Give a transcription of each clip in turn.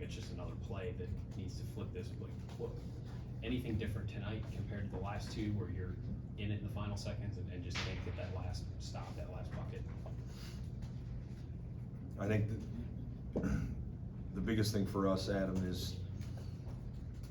it's just another play that needs to flip this. Like, anything different tonight compared to the last two where you're in it in the final seconds and just can't get that last stop, that last bucket? I think the biggest thing for us, Adam, is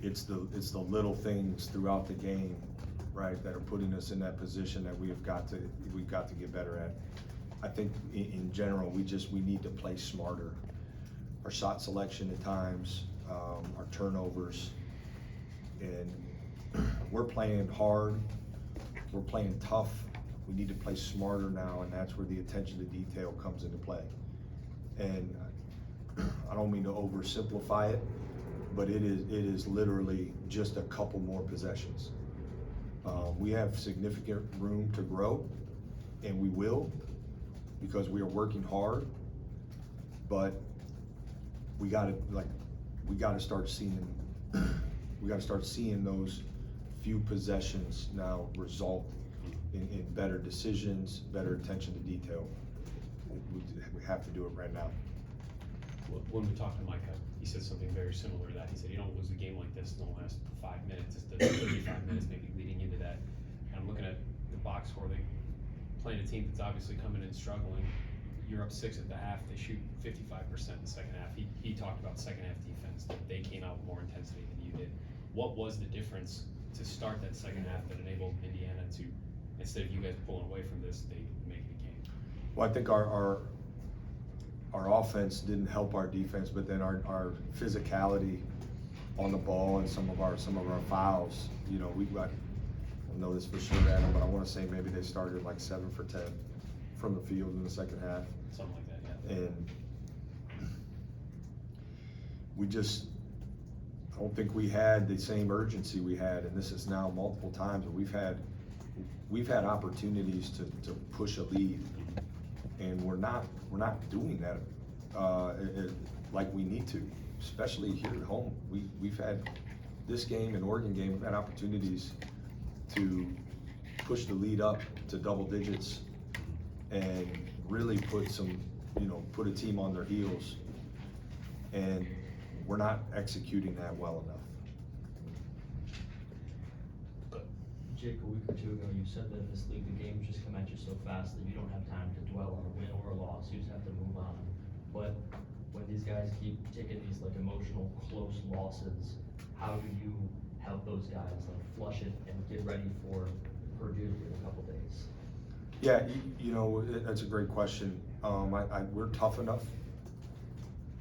it's the little things throughout the game, right, that are putting us in that position that we've got to get better at. I think in general we need to play smarter. Our shot selection at times, our turnovers, and we're playing hard, we're playing tough. We need to play smarter now, and that's where the attention to detail comes into play. And I don't mean to oversimplify it, but it is literally just a couple more possessions. We have significant room to grow, and we will, because we are working hard. But we got to start seeing those few possessions now result in better decisions, better attention to detail. We have to do it right now. When we talked to Micah, he said something very similar to that. He said, you don't lose a game like this in the last 5 minutes. It's the 35 minutes maybe leading into that. And I'm looking at the box score. They playing a team that's obviously coming in struggling. You're up 6 at the half. They shoot 55% in the second half. He talked about second half defense, that they came out with more intensity than you did. What was the difference to start that second half that enabled Indiana to, instead of you guys pulling away from this, they make it a game? Well, I think our offense didn't help our defense, but then our physicality on the ball and some of our fouls, you know, I don't know this for sure, Adam, but I want to say maybe they started like 7 for 10 from the field in the second half. Something like that, yeah. And I don't think we had the same urgency we had, and this is now multiple times, but we've had opportunities to push a lead, and we're not doing that like we need to, especially here at home. We've had this game and Oregon game, we've had opportunities to push the lead up to double digits and really put a team on their heels, and we're not executing that well enough. Jake, a week or two ago, you said that in this league, the games just come at you so fast that you don't have time to dwell on a win or a loss. You just have to move on. But when these guys keep taking these like emotional close losses, how do you help those guys like flush it and get ready for Purdue in a couple days? Yeah, that's a great question. We're tough enough.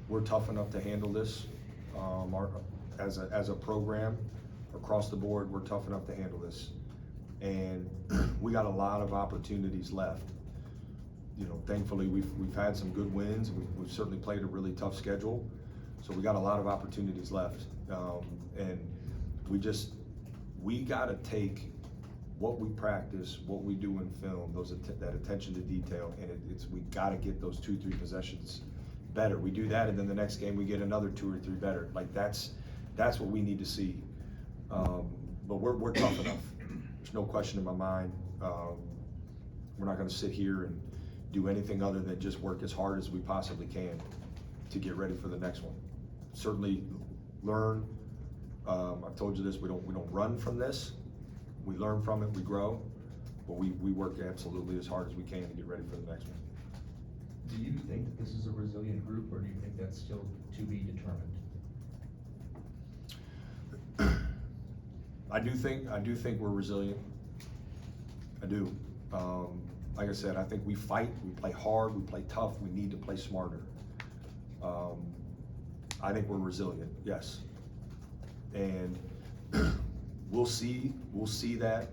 We're tough enough to handle this. As a program, across the board, we're tough enough to handle this. And we got a lot of opportunities left. Thankfully, we've had some good wins. We've certainly played a really tough schedule, so we got a lot of opportunities left. And we got to take what we practice, what we do in film, that attention to detail, and we got to get those 2-3 possessions better. We do that, and then the next game we get another 2 or 3 better. Like that's what we need to see. But we're tough enough. There's no question in my mind. We're not going to sit here and do anything other than just work as hard as we possibly can to get ready for the next one. Certainly learn. I've told you this. We don't run from this. We learn from it. We grow. But we work absolutely as hard as we can to get ready for the next one. Do you think that this is a resilient group, or do you think that's still to be determined? I do think we're resilient. I do. Like I said, I think we fight, we play hard, we play tough. We need to play smarter. I think we're resilient, yes. And we'll see that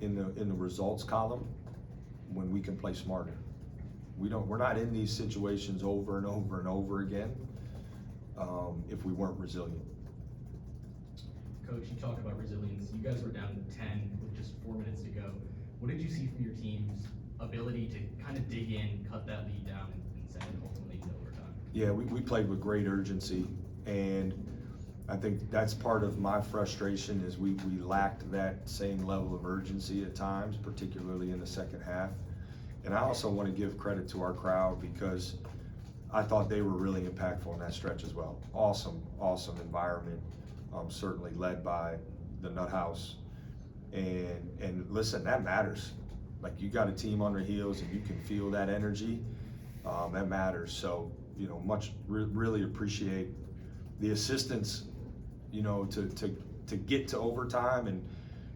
in the results column when we can play smarter. We're not in these situations over and over and over again if we weren't resilient. Coach, you talked about resilience. You guys were down 10 with just 4 minutes to go. What did you see from your team's ability to kind of dig in, cut that lead down, and send it ultimately to overtime? Yeah, we played with great urgency, and I think that's part of my frustration is we lacked that same level of urgency at times, particularly in the second half. And I also want to give credit to our crowd because I thought they were really impactful in that stretch as well. Awesome environment, certainly led by the Nut House. And listen, that matters. Like, you got a team on their heels and you can feel that energy, that matters. So, you know, really appreciate the assistance, you know, to get to overtime and,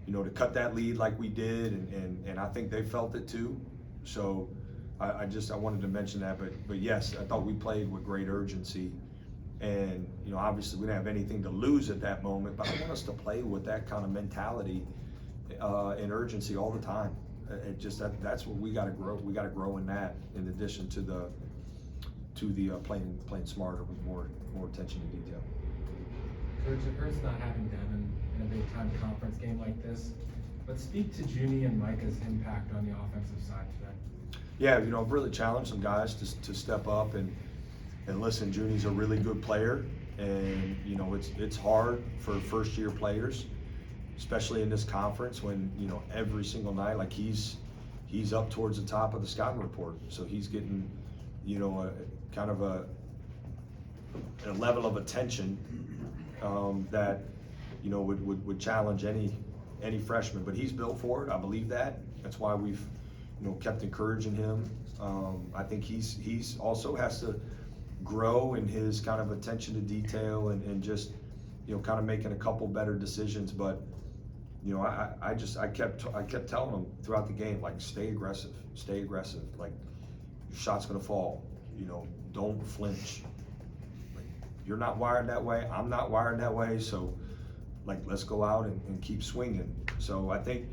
you know, to cut that lead like we did, and I think they felt it too. So I wanted to mention that, but yes, I thought we played with great urgency, and, you know, obviously we didn't have anything to lose at that moment, but I want us to play with that kind of mentality and urgency all the time. It just, that's what we got to grow. We got to grow in that, in addition to the playing smarter with more attention to detail. Coach, it hurts not having Devin in a big time conference game like this, but speak to Junie and Micah's impact on the offensive side today. Yeah, you know, I've really challenged some guys to step up and listen. Junie's a really good player, and, you know, it's hard for first year players, especially in this conference, when, you know, every single night, like, he's up towards the top of the scouting report, so he's getting, you know, a kind of a level of attention that, you know, would challenge any freshman. But he's built for it. I believe that. That's why we've, you know, kept encouraging him. I think he's also has to grow in his kind of attention to detail and just, you know, kind of making a couple better decisions. But, you know, I kept telling him throughout the game, like, stay aggressive, like, your shot's gonna fall, you know, don't flinch. Like, you're not wired that way, I'm not wired that way, so, like, let's go out and keep swinging. So I think,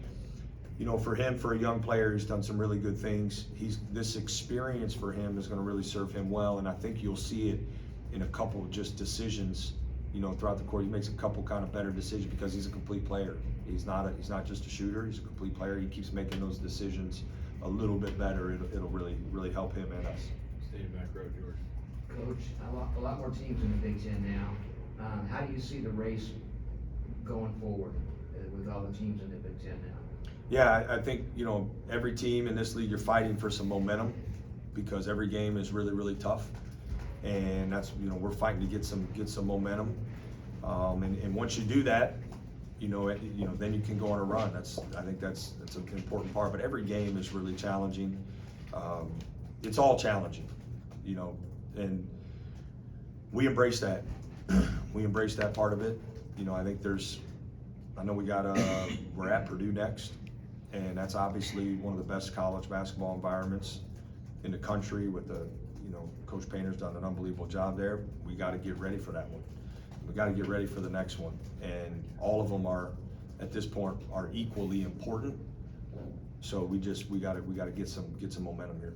you know, for him, for a young player, he's done some really good things. This experience for him is gonna really serve him well, and I think you'll see it in a couple of just decisions, you know, throughout the court. He makes a couple kind of better decisions because he's a complete player. He's not just a shooter, he's a complete player. He keeps making those decisions a little bit better. It'll really help him and us. Stay in back row, George. Coach, a lot more teams in the Big Ten now. How do you see the race going forward with all the teams in the Big Ten now? Yeah, I think, you know, every team in this league, you're fighting for some momentum because every game is really tough, and that's, you know, we're fighting to get some momentum. And once you do that, you know, then you can go on a run. I think that's an important part. But every game is really challenging. It's all challenging, you know, and we embrace that. We embrace that part of it. You know, I think I know we're at Purdue next, and that's obviously one of the best college basketball environments in the country. With you know, Coach Painter's done an unbelievable job there. We got to get ready for that one. We got to get ready for the next one, and all of them are, at this point, are equally important. So we got to get some momentum here.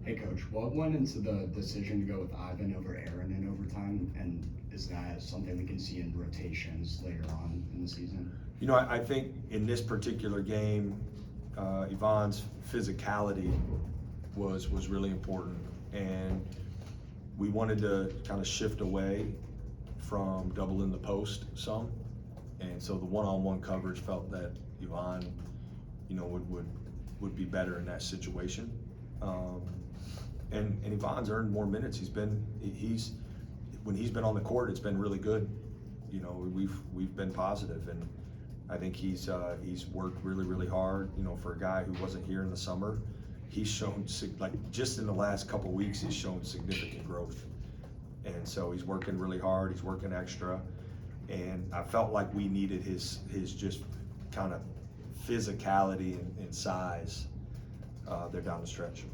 Hey Coach, what went into the decision to go with Ivan over Aaron in overtime, and is that something we can see in rotations later on in the season? You know, I think in this particular game, Yvonne's physicality was really important, and we wanted to kind of shift away from doubling the post some, and so the one-on-one coverage felt that Yvonne, you know, would be better in that situation. And Yvonne's earned more minutes. When he's been on the court, it's been really good. You know, we've been positive, and I think he's worked really hard. You know, for a guy who wasn't here in the summer, he's shown, like, just in the last couple weeks, he's shown significant growth. And so he's working really hard, he's working extra, and I felt like we needed his just kind of physicality and size there down the stretch.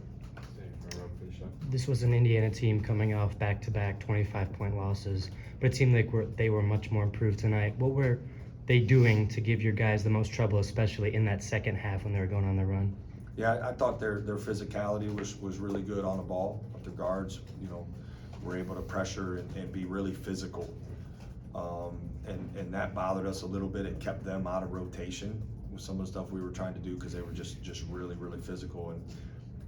Stay in front row, finish up. This was an Indiana team coming off back-to-back 25-point losses, but it seemed like they were much more improved tonight. What were they doing to give your guys the most trouble, especially in that second half when they were going on the run? Yeah, I thought their physicality was really good on the ball. Their guards, you know, were able to pressure and be really physical. And that bothered us a little bit. It kept them out of rotation with some of the stuff we were trying to do because they were just really physical. And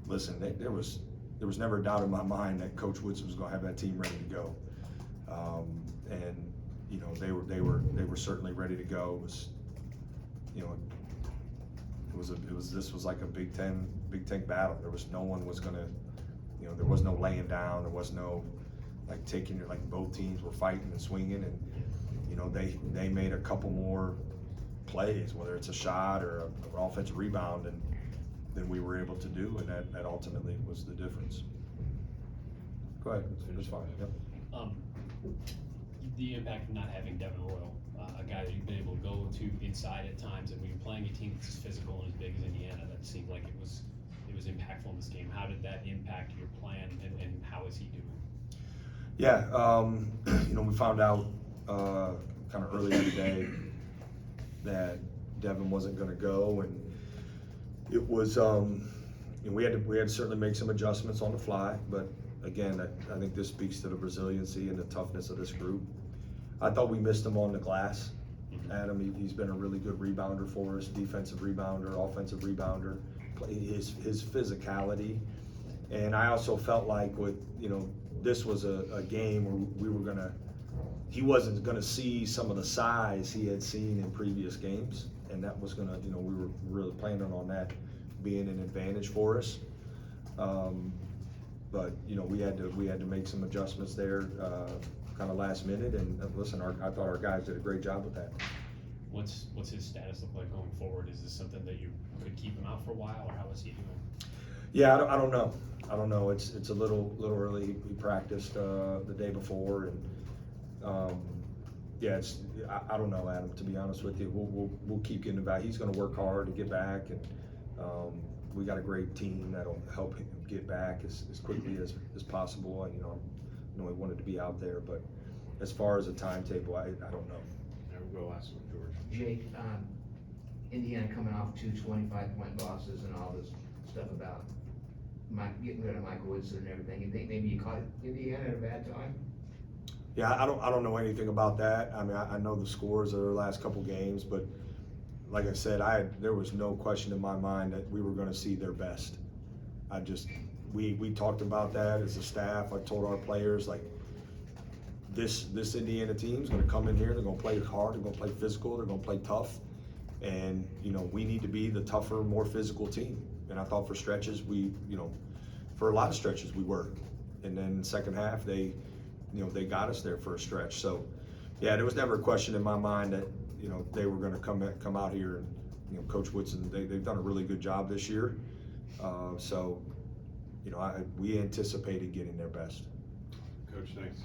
listen, there was never a doubt in my mind that Coach Woods was going to have that team ready to go. And you know, they were certainly ready to go. It was, you know, this was like a Big Ten battle. No one was gonna You know, there was no laying down, there was no like taking it, like both teams were fighting and swinging, and you know, they made a couple more plays, whether it's a shot or an offensive rebound, and than we were able to do, and that ultimately was the difference. Go ahead, it's fine, yep. The impact of not having Devin Royal, a guy that you've been able to go to inside at times, and when you're playing a team that's as physical and as big as Indiana, that seemed like it was impactful in this game. How did that impact your plan, and how is he doing? Yeah, you know, we found out kind of earlier today that Devin wasn't going to go, and it was, you know, we had to certainly make some adjustments on the fly. But again, I think this speaks to the resiliency and the toughness of this group. I thought we missed him on the glass. Adam, he's been a really good rebounder for us, defensive rebounder, offensive rebounder. His physicality, and I also felt like with, you know, this was a game where he wasn't gonna see some of the size he had seen in previous games, and that was gonna, you know, we were really planning on that being an advantage for us. But you know, we had to make some adjustments there, kind of last minute, and listen, I thought our guys did a great job with that. What's his status look like going forward? Is this something that you could keep him out for a while, or how is he doing? Yeah, I don't know. I don't know. It's a little early. He practiced the day before, and yeah, I don't know, Adam. To be honest with you, we'll keep getting him back. He's going to work hard to get back, and we got a great team that'll help him get back as quickly as possible. And you know he wanted to be out there, but as far as a timetable, I don't know. We'll ask him, George. Jake, Indiana coming off 2 25-point losses and all this stuff about getting rid of Michael Woodson and everything. You think maybe you caught Indiana at a bad time? Yeah, I don't know anything about that. I mean, I know the scores of their last couple games, but like I said, there was no question in my mind that we were going to see their best. We talked about that as a staff. I told our players, like, this Indiana team is going to come in here. They're going to play hard. They're going to play physical. They're going to play tough, and you know, we need to be the tougher, more physical team. And I thought for stretches for a lot of stretches we were, and then second half they got us there for a stretch. So yeah, there was never a question in my mind that they were going to come out here, and Coach Woodson, they've done a really good job this year. So we anticipated getting their best. Coach, thanks.